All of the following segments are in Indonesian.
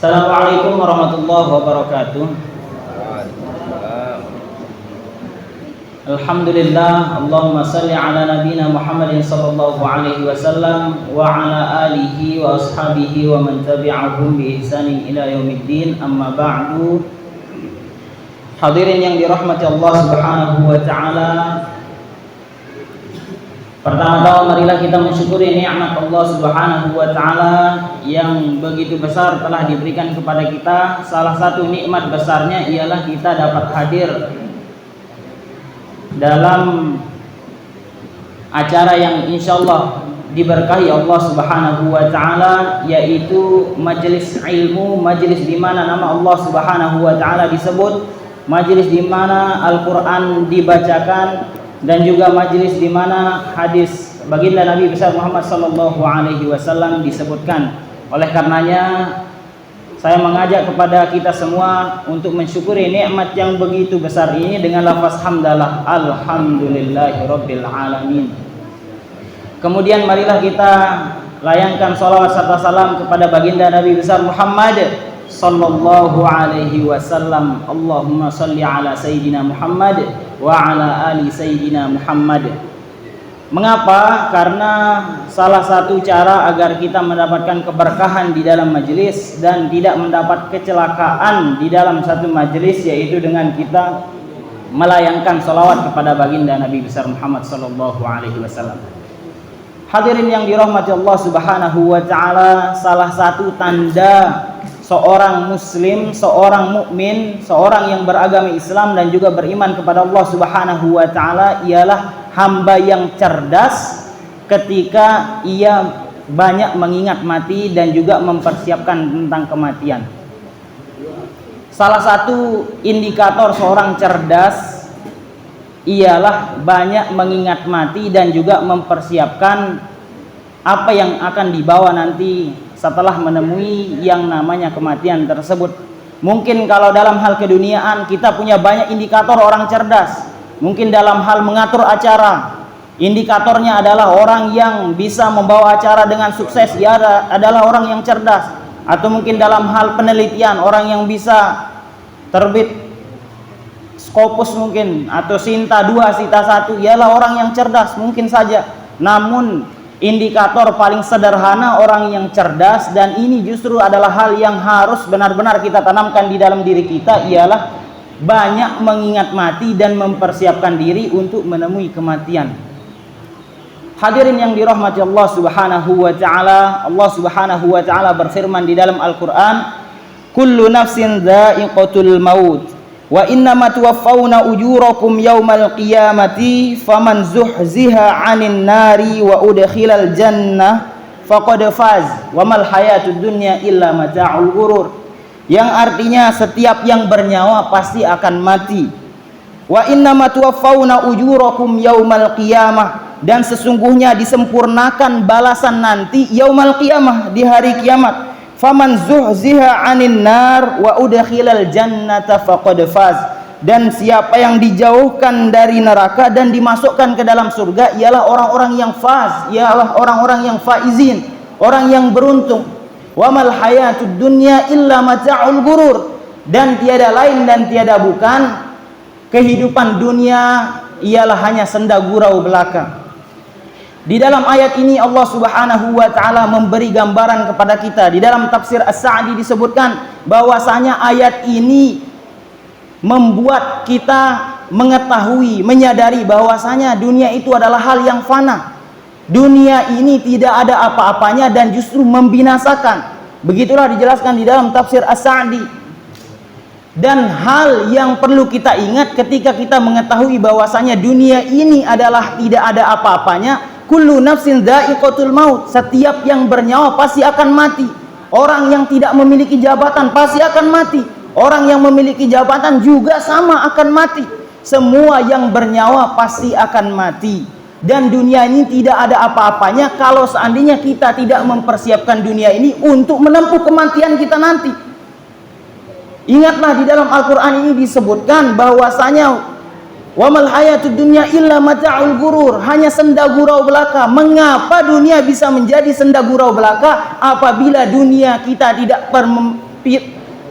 Assalamualaikum warahmatullahi wabarakatuh. Alhamdulillah, Allahumma salli ala nabiyina Muhammadin sallallahu alaihi wasallam wa ala alihi wa ashabihi wa man tabi'ahum bi ihsanin ila yaumiddin. Amma ba'du. Hadirin yang dirahmati Allah Subhanahu wa taala. Pertama-tama marilah kita mensyukuri nikmat Allah Subhanahu wa taala yang begitu besar telah diberikan kepada kita. Salah satu nikmat besarnya ialah kita dapat hadir dalam acara yang insyaallah diberkahi Allah Subhanahu wa taala, yaitu majelis ilmu, majelis di mana nama Allah Subhanahu wa taala disebut, majelis di mana Al-Qur'an dibacakan, dan juga majelis di mana hadis baginda Nabi besar Muhammad sallallahu alaihi wasallam disebutkan. Oleh karenanya saya mengajak kepada kita semua untuk mensyukuri nikmat yang begitu besar ini dengan lafaz hamdalah, alhamdulillahirabbil alamin. Kemudian marilah kita layangkan salawat serta salam kepada baginda Nabi besar Muhammad sallallahu alaihi wasallam. Allahumma salli ala sayyidina Muhammad wa ala ali sayyidina Muhammad. Mengapa? Karena salah satu cara agar kita mendapatkan keberkahan di dalam majelis dan tidak mendapat kecelakaan di dalam satu majelis, yaitu dengan kita melayangkan salawat kepada baginda Nabi besar Muhammad sallallahu alaihi wasallam. Hadirin yang dirahmati Allah Subhanahu wa taala, salah satu tanda seorang muslim, seorang mukmin, seorang yang beragama Islam dan juga beriman kepada Allah Subhanahu wa taala ialah hamba yang cerdas ketika ia banyak mengingat mati dan juga mempersiapkan tentang kematian. Salah satu indikator seorang cerdas ialah banyak mengingat mati dan juga mempersiapkan apa yang akan dibawa nanti setelah menemui yang namanya kematian tersebut. Mungkin kalau dalam hal keduniaan kita punya banyak indikator orang cerdas. Mungkin dalam hal mengatur acara, indikatornya adalah orang yang bisa membawa acara dengan sukses, dia adalah orang yang cerdas. Atau mungkin dalam hal penelitian, orang yang bisa terbit Scopus mungkin, atau Sinta 2, Sinta 1, ialah orang yang cerdas, mungkin saja. Namun indikator paling sederhana orang yang cerdas, dan ini justru adalah hal yang harus benar-benar kita tanamkan di dalam diri kita, ialah banyak mengingat mati dan mempersiapkan diri untuk menemui kematian. Hadirin yang dirahmati Allah Subhanahu wa taala, Allah Subhanahu wa taala berfirman di dalam Al-Qur'an, "Kullu nafsin dha'iqatul maut wa innama tuwaffawna ujurakum yaumal qiyamati faman zuhziha 'anil nari wa udkhilal jannah faqad faz wa mal hayatud dunya illa mata'ul ghurur." Yang artinya setiap yang bernyawa pasti akan mati. Wa innama tuwaffawna ujurakum yaumal qiyamah, dan sesungguhnya disempurnakan balasan nanti yaumal qiyamah, di hari kiamat. Faman zuhziha 'anil nar wa udkhilal jannata faqad faz, dan siapa yang dijauhkan dari neraka dan dimasukkan ke dalam surga ialah orang-orang yang faz, ialah orang-orang yang faizin, orang yang beruntung. Wa mal hayatud dunya illa mata'ul ghurur, dan tiada lain dan tiada bukan kehidupan dunia ialah hanya senda gurau belaka. Di dalam ayat ini Allah Subhanahu wa taala memberi gambaran kepada kita. Di dalam tafsir As-Sa'di disebutkan bahwasanya ayat ini membuat kita mengetahui, menyadari bahwasanya dunia itu adalah hal yang fana. Dunia ini tidak ada apa-apanya dan justru membinasakan. Begitulah dijelaskan di dalam tafsir As-Sa'di. Dan hal yang perlu kita ingat ketika kita mengetahui bahwasanya dunia ini adalah tidak ada apa-apanya. Kullu nafsin dha'iqatul maut, setiap yang bernyawa pasti akan mati. Orang yang tidak memiliki jabatan pasti akan mati. Orang yang memiliki jabatan juga sama akan mati. Semua yang bernyawa pasti akan mati. Dan dunia ini tidak ada apa-apanya kalau seandainya kita tidak mempersiapkan dunia ini untuk menempuh kematian kita nanti. Ingatlah di dalam Al-Quran ini disebutkan bahwasanya wa mal hayatud dunya illa mata'ul ghurur, hanya senda gurau belaka. Mengapa dunia bisa menjadi senda gurau belaka? Apabila dunia kita tidak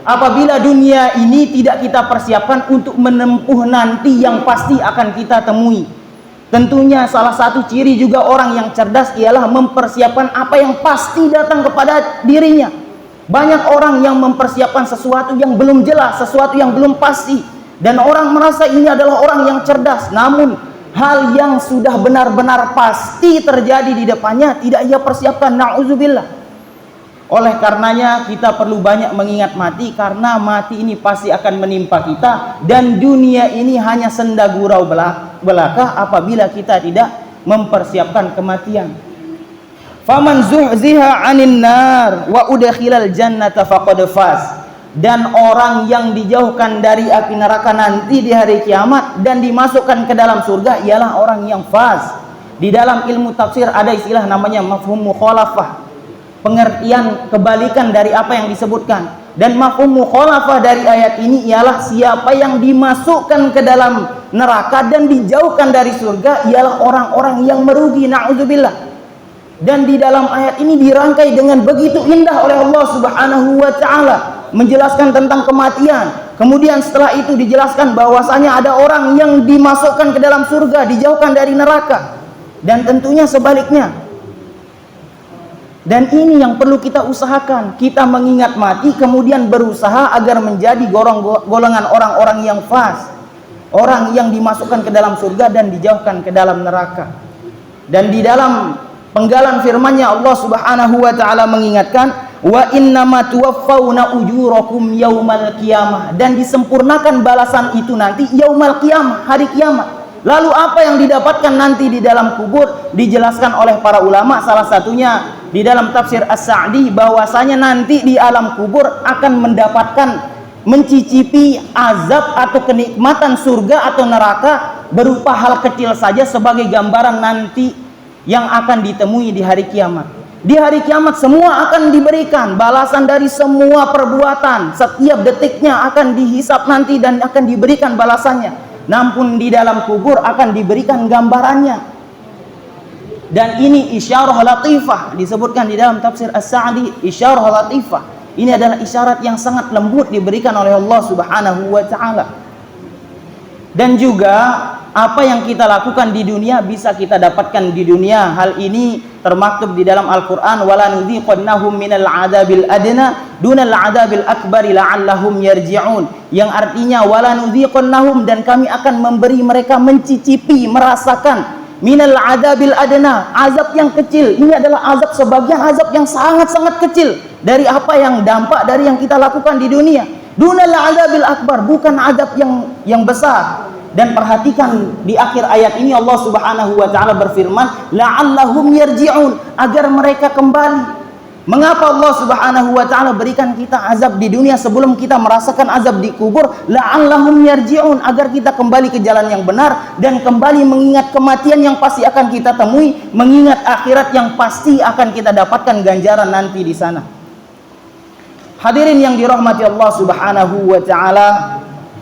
apabila dunia ini tidak kita persiapkan untuk menempuh nanti yang pasti akan kita temui. Tentunya salah satu ciri juga orang yang cerdas ialah mempersiapkan apa yang pasti datang kepada dirinya. Banyak orang yang mempersiapkan sesuatu yang belum jelas, sesuatu yang belum pasti, dan orang merasa ini adalah orang yang cerdas. Namun hal yang sudah benar-benar pasti terjadi di depannya tidak ia persiapkan. Na'udzubillah. Oleh karenanya kita perlu banyak mengingat mati, karena mati ini pasti akan menimpa kita, dan dunia ini hanya senda gurau belaka apabila kita tidak mempersiapkan kematian. Faman zuhziha 'anil nar wa udkhilal jannata faqad faz. Dan orang yang dijauhkan dari api neraka nanti di hari kiamat dan dimasukkan ke dalam surga ialah orang yang faz. Di dalam ilmu tafsir ada istilah namanya mafhum mukhalafah, pengertian kebalikan dari apa yang disebutkan. Dan mafhum mukhalafah dari ayat ini ialah siapa yang dimasukkan ke dalam neraka dan dijauhkan dari surga ialah orang-orang yang merugi. Na'udzubillah. Dan di dalam ayat ini dirangkai dengan begitu indah oleh Allah Subhanahu wa ta'ala, menjelaskan tentang kematian. Kemudian setelah itu dijelaskan bahwasanya ada orang yang dimasukkan ke dalam surga, dijauhkan dari neraka. Dan tentunya sebaliknya. Dan ini yang perlu kita usahakan. Kita mengingat mati, kemudian berusaha agar menjadi golongan orang-orang yang faz, orang yang dimasukkan ke dalam surga dan dijauhkan ke dalam neraka. Dan di dalam penggalan firman-Nya Allah Subhanahu wa taala mengingatkan, wa innama tuwaffawna ujurakum yaumal qiyamah, dan disempurnakan balasan itu nanti yaumal qiyamah, hari kiamat. Lalu apa yang didapatkan nanti di dalam kubur dijelaskan oleh para ulama, salah satunya di dalam tafsir As-Sa'di bahwasanya nanti di alam kubur akan mendapatkan, mencicipi azab atau kenikmatan surga atau neraka berupa hal kecil saja sebagai gambaran nanti yang akan ditemui di hari kiamat. Di hari kiamat semua akan diberikan balasan dari semua perbuatan, setiap detiknya akan dihisap nanti dan akan diberikan balasannya. Namun di dalam kubur akan diberikan gambarannya. Dan ini isyarah latifah, disebutkan di dalam tafsir As-Sa'di, isyarah latifah. Ini adalah isyarat yang sangat lembut diberikan oleh Allah Subhanahu wa taala. Dan juga apa yang kita lakukan di dunia bisa kita dapatkan di dunia. Hal ini termaktub di dalam Al-Qur'an, wala nudhiqannahum minal 'adzabil adna dunal 'adzabil akbari la'allahum yarji'un, yang artinya wala nudhiqannahum, dan kami akan memberi mereka mencicipi, merasakan minal 'adzabil adna, azab yang kecil. Ini adalah azab, sebagian azab yang sangat-sangat kecil dari apa yang dampak dari yang kita lakukan di dunia. Dunal 'adzabil akbar, bukan azab yang besar. Dan perhatikan di akhir ayat ini Allah Subhanahu wa taala berfirman, la'allahum yarji'un, agar mereka kembali. Mengapa Allah Subhanahu wa taala berikan kita azab di dunia sebelum kita merasakan azab di kubur? La'allahum yarji'un, agar kita kembali ke jalan yang benar dan kembali mengingat kematian yang pasti akan kita temui, mengingat akhirat yang pasti akan kita dapatkan ganjaran nanti di sana. Hadirin yang dirahmati Allah Subhanahu wa taala,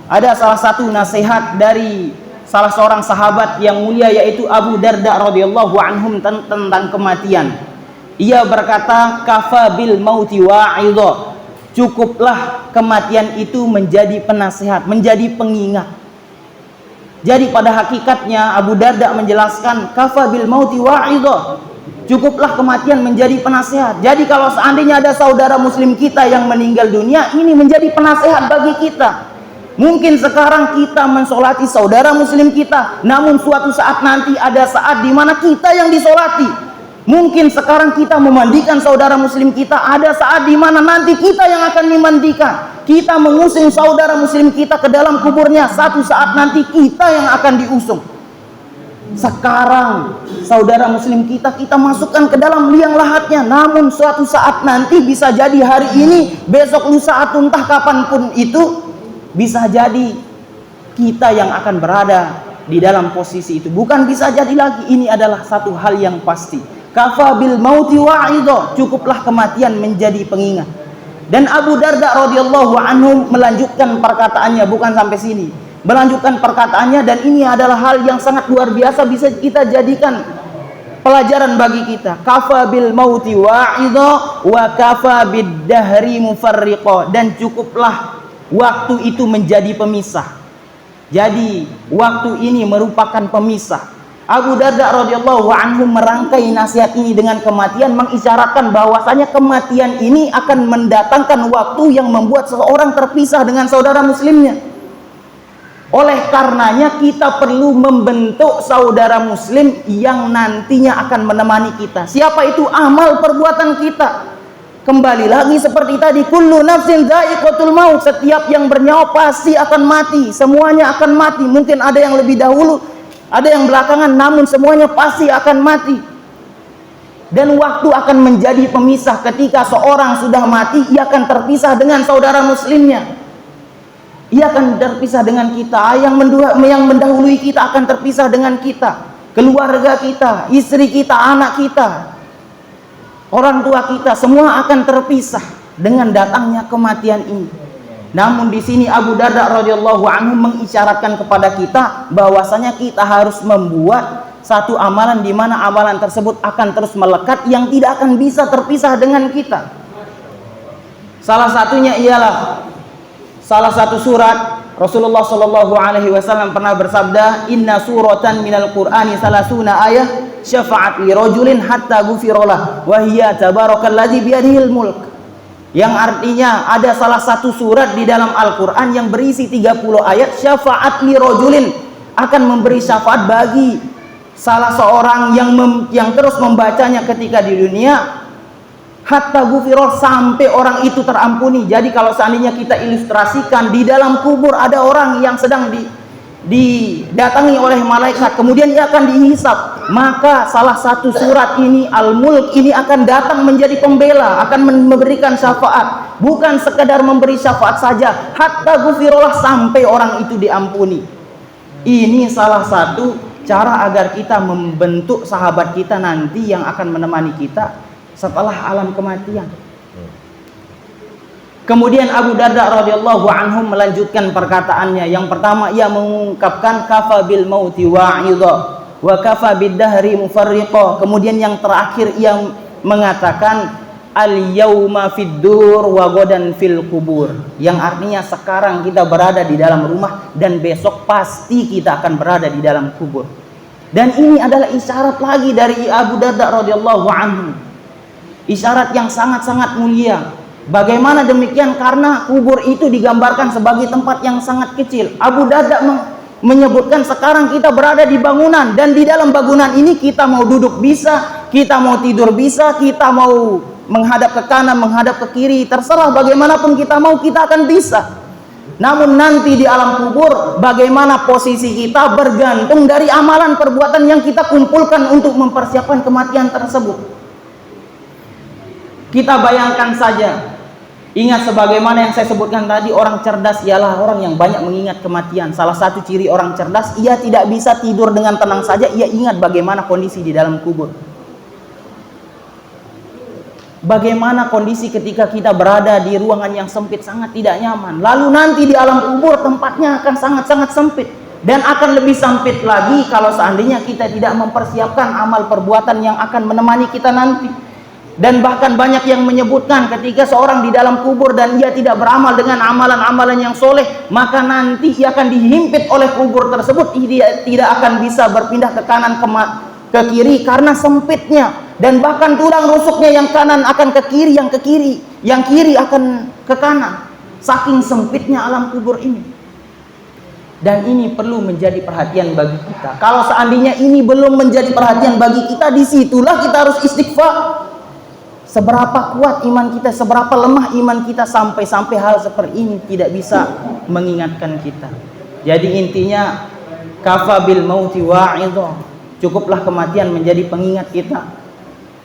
ada salah satu nasihat dari salah seorang sahabat yang mulia, yaitu Abu Darda radhiyallahu anhum, tentang kematian. Ia berkata, kafa bil mauti wa'idha, cukuplah kematian itu menjadi penasihat, menjadi pengingat. Jadi pada hakikatnya Abu Darda menjelaskan, kafa bil mauti wa'idha, cukuplah kematian menjadi penasihat. Jadi kalau seandainya ada saudara muslim kita yang meninggal dunia, ini menjadi penasihat bagi kita. Mungkin sekarang kita mensolati saudara muslim kita, namun suatu saat nanti ada saat di mana kita yang disolati. Mungkin sekarang kita memandikan saudara muslim kita, ada saat di mana nanti kita yang akan dimandikan. Kita mengusung saudara muslim kita ke dalam kuburnya, satu saat nanti kita yang akan diusung. Sekarang saudara muslim kita masukkan ke dalam liang lahatnya, namun suatu saat nanti bisa jadi hari ini, besok, lusa, atau entah kapanpun itu, bisa jadi kita yang akan berada di dalam posisi itu. Bukan bisa jadi lagi, ini adalah satu hal yang pasti. Kafa bil mauti wa'idha, cukuplah kematian menjadi pengingat. Dan Abu Darda radhiyallahu anhu melanjutkan perkataannya, bukan sampai sini, melanjutkan perkataannya, dan ini adalah hal yang sangat luar biasa, bisa kita jadikan pelajaran bagi kita. Kafa bil mauti wa'idha wa kafa bid dahri mufarriqa, dan cukuplah waktu itu menjadi pemisah. Jadi waktu ini merupakan pemisah. Abu Darda radhiyallahu anhu merangkai nasihat ini dengan kematian, mengisyaratkan bahwasanya kematian ini akan mendatangkan waktu yang membuat seseorang terpisah dengan saudara muslimnya. Oleh karenanya kita perlu membentuk saudara muslim yang nantinya akan menemani kita. Siapa itu? Amal perbuatan kita. Kembali lagi seperti tadi, kullu nafsin dha'iqatul maut, setiap yang bernyawa pasti akan mati, semuanya akan mati. Mungkin ada yang lebih dahulu, ada yang belakangan, namun semuanya pasti akan mati. Dan waktu akan menjadi pemisah. Ketika seorang sudah mati, ia akan terpisah dengan saudara muslimnya. Ia akan terpisah dengan kita. Yang mendahului kita akan terpisah dengan kita, keluarga kita, istri kita, anak kita, orang tua kita, semua akan terpisah dengan datangnya kematian ini. Namun di sini Abu Darda radhiyallahu anhu mengisyaratkan kepada kita bahwasanya kita harus membuat satu amalan di mana amalan tersebut akan terus melekat, yang tidak akan bisa terpisah dengan kita. Salah satunya ialah salah satu surat. Rasulullah Shallallahu Alaihi Wasallam pernah bersabda, Inna suratan minal Qur'ani salasuna ayah syafa'at li rajulin hatta gufirolah wa hiya tabarakalladzi biyadihil mulk. Yang artinya ada salah satu surat di dalam Al-Quran yang berisi 30 ayat, syafa'at li rajulin, akan memberi syafaat bagi salah seorang yang terus membacanya ketika di dunia, hatta gufirah, sampai orang itu terampuni. Jadi kalau seandainya kita ilustrasikan, di dalam kubur ada orang yang sedang didatangi oleh malaikat, kemudian ia akan dihisab, maka salah satu surat ini, Al-Mulk ini, akan datang menjadi pembela, akan memberikan syafaat. Bukan sekadar memberi syafaat saja, hatta gufirah, sampai orang itu diampuni. Ini salah satu cara agar kita membentuk sahabat kita nanti yang akan menemani kita setelah alam kematian. Kemudian Abu Darda radhiyallahu anhu melanjutkan perkataannya. Yang pertama, ia mengungkapkan kafa bil mauti wa'idha wa kafa bid dahri mufarriqa. Kemudian yang terakhir ia mengatakan al yauma fid dur wa godan fil kubur, yang artinya sekarang kita berada di dalam rumah dan besok pasti kita akan berada di dalam kubur. Dan ini adalah isyarat lagi dari Abu Darda radhiyallahu anhu. Isyarat yang sangat-sangat mulia. Bagaimana demikian? Karena kubur itu digambarkan sebagai tempat yang sangat kecil. Abu Darda menyebutkan sekarang kita berada di bangunan, dan di dalam bangunan ini kita mau duduk bisa, kita mau tidur bisa, kita mau menghadap ke kanan, menghadap ke kiri, terserah bagaimanapun kita mau, kita akan bisa. Namun nanti di alam kubur, bagaimana posisi kita bergantung dari amalan perbuatan yang kita kumpulkan untuk mempersiapkan kematian tersebut. Kita bayangkan saja, ingat sebagaimana yang saya sebutkan tadi, orang cerdas ialah orang yang banyak mengingat kematian. Salah satu ciri orang cerdas, ia tidak bisa tidur dengan tenang saja, ia ingat bagaimana kondisi di dalam kubur. Bagaimana kondisi ketika kita berada di ruangan yang sempit, sangat tidak nyaman. Lalu nanti di alam kubur tempatnya akan sangat-sangat sempit. Dan akan lebih sempit lagi kalau seandainya kita tidak mempersiapkan amal perbuatan yang akan menemani kita nanti. Dan bahkan banyak yang menyebutkan ketika seorang di dalam kubur dan ia tidak beramal dengan amalan-amalan yang soleh, maka nanti ia akan dihimpit oleh kubur tersebut. Dia tidak akan bisa berpindah ke kanan ke kiri karena sempitnya. Dan bahkan tulang rusuknya yang kanan akan ke kiri, yang kiri akan ke kanan. Saking sempitnya alam kubur ini. Dan ini perlu menjadi perhatian bagi kita. Kalau seandainya ini belum menjadi perhatian bagi kita, disitulah kita harus istighfar. Seberapa kuat iman kita, seberapa lemah iman kita, sampai-sampai hal seperti ini tidak bisa mengingatkan kita. Jadi intinya, kafa bil mauti wa'idha, cukuplah kematian menjadi pengingat kita.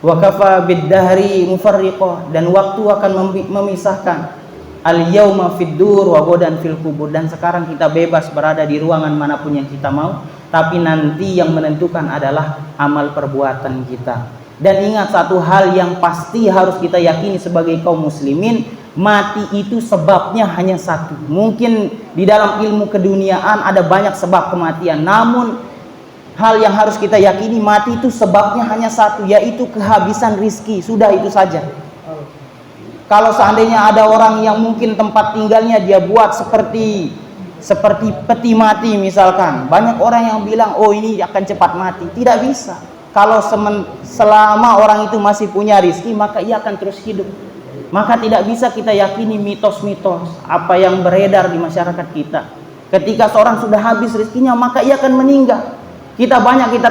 Wa kafa bid dahri mufarriqa, dan waktu akan memisahkan. Al yauma fid dur wa godan fil kubur, dan sekarang kita bebas berada di ruangan manapun yang kita mau, tapi nanti yang menentukan adalah amal perbuatan kita. Dan ingat satu hal yang pasti harus kita yakini sebagai kaum muslimin, mati itu sebabnya hanya satu. Mungkin di dalam ilmu keduniaan ada banyak sebab kematian, namun Hal yang harus kita yakini, mati itu sebabnya hanya satu, yaitu kehabisan rizki. Sudah, itu saja. Kalau seandainya ada orang yang mungkin tempat tinggalnya dia buat seperti peti mati misalkan, banyak orang yang bilang, oh ini akan cepat mati. Tidak bisa. Kalau selama orang itu masih punya rizki, maka ia akan terus hidup. Maka tidak bisa kita yakini mitos-mitos apa yang beredar di masyarakat kita. Ketika seorang sudah habis rizkinya, maka ia akan meninggal. Kita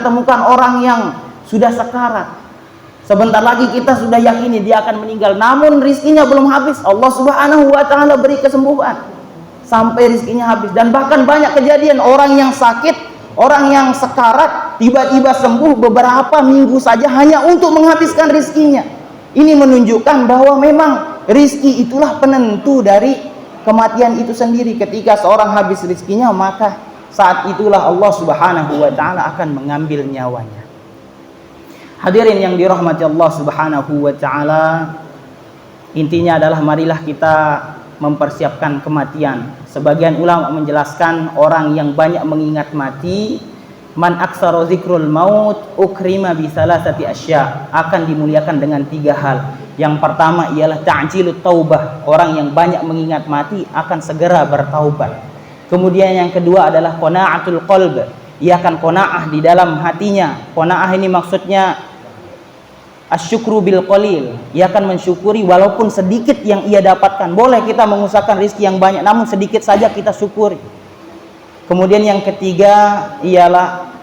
temukan orang yang sudah sekarat. Sebentar lagi kita sudah yakini dia akan meninggal, namun rizkinya belum habis. Allah Subhanahu wa Ta'ala beri kesembuhan sampai rizkinya habis. Dan bahkan banyak kejadian orang yang sakit, orang yang sekarat, tiba-tiba sembuh beberapa minggu saja hanya untuk menghabiskan rizkinya. Ini menunjukkan bahwa memang rizki itulah penentu dari kematian itu sendiri. Ketika seorang habis rizkinya, maka saat itulah Allah Subhanahu wa Ta'ala akan mengambil nyawanya. Hadirin yang dirahmati Allah Subhanahu wa Ta'ala, intinya adalah marilah kita mempersiapkan kematian. Sebagian ulama menjelaskan orang yang banyak mengingat mati, man aksara zikrul maut ukrima bi salasati asya, akan dimuliakan dengan 3 hal. Yang pertama ialah ta'jilut taubah, orang yang banyak mengingat mati akan segera bertaubat. Kemudian yang kedua adalah qana'atul qalb, ia akan qanaah di dalam hatinya. Qanaah ini maksudnya asyukru bil qalil, ia akan mensyukuri walaupun sedikit yang ia dapatkan. Boleh kita mengusahakan rezeki yang banyak, namun sedikit saja kita syukuri. Kemudian yang ketiga ialah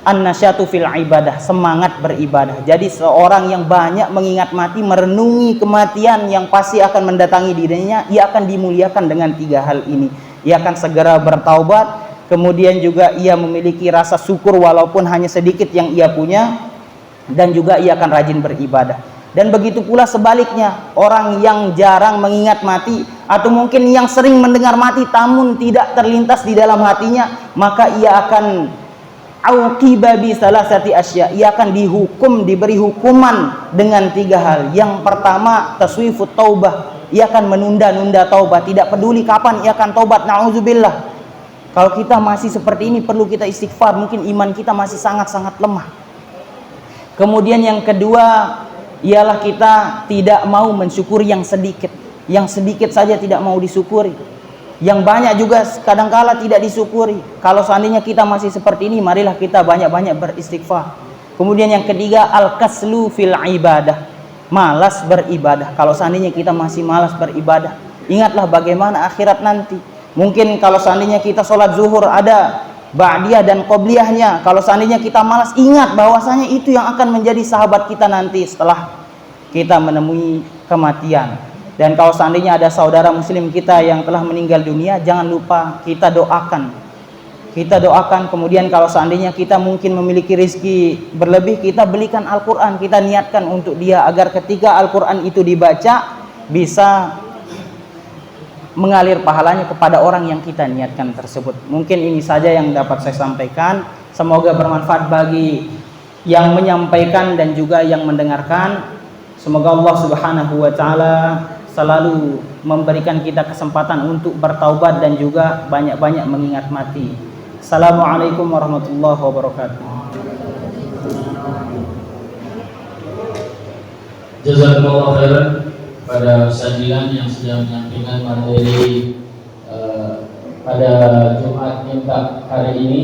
an-nasyatu fil ibadah, semangat beribadah. Jadi seorang yang banyak mengingat mati, merenungi kematian yang pasti akan mendatangi dirinya, ia akan dimuliakan dengan 3 hal ini. Ia akan segera bertaubat, kemudian juga ia memiliki rasa syukur walaupun hanya sedikit yang ia punya, dan juga ia akan rajin beribadah. Dan begitu pula sebaliknya, orang yang jarang mengingat mati atau mungkin yang sering mendengar mati namun tidak terlintas di dalam hatinya, maka ia akan auqiba bi salasati asya, ia akan diberi hukuman dengan 3 hal. Yang pertama taswifut taubah, ia akan menunda-nunda taubat, tidak peduli kapan ia akan taubat. Nauzubillah. Kalau kita masih seperti ini, perlu kita istighfar, mungkin iman kita masih sangat-sangat lemah. Kemudian yang kedua ialah kita tidak mau mensyukuri yang sedikit. Yang sedikit saja tidak mau disyukuri, yang banyak juga kadangkala tidak disyukuri. Kalau seandainya kita masih seperti ini, marilah kita banyak-banyak beristighfar. Kemudian yang ketiga al-kaslu fil ibadah, malas beribadah. Kalau seandainya kita masih malas beribadah, ingatlah bagaimana akhirat nanti. Mungkin kalau seandainya kita sholat zuhur ada ba'diyah dan qobliyahnya, kalau seandainya kita malas, ingat bahwasanya itu yang akan menjadi sahabat kita nanti setelah kita menemui kematian. Dan kalau seandainya ada saudara muslim kita yang telah meninggal dunia, jangan lupa kita doakan. Kita doakan. Kemudian kalau seandainya kita mungkin memiliki rezeki berlebih, kita belikan Al-Quran, kita niatkan untuk dia, agar ketika Al-Quran itu dibaca bisa mengalir pahalanya kepada orang yang kita niatkan tersebut. Mungkin ini saja yang dapat saya sampaikan. Semoga bermanfaat bagi yang menyampaikan dan juga yang mendengarkan. Semoga Allah Subhanahu wa Ta'ala selalu memberikan kita kesempatan untuk bertaubat dan juga banyak-banyak mengingat mati. Assalamualaikum warahmatullahi wabarakatuh. Jazakumullah khairan pada Ustaz Dilan yang sudah menyampaikan materi pada Jumat Imsak hari ini.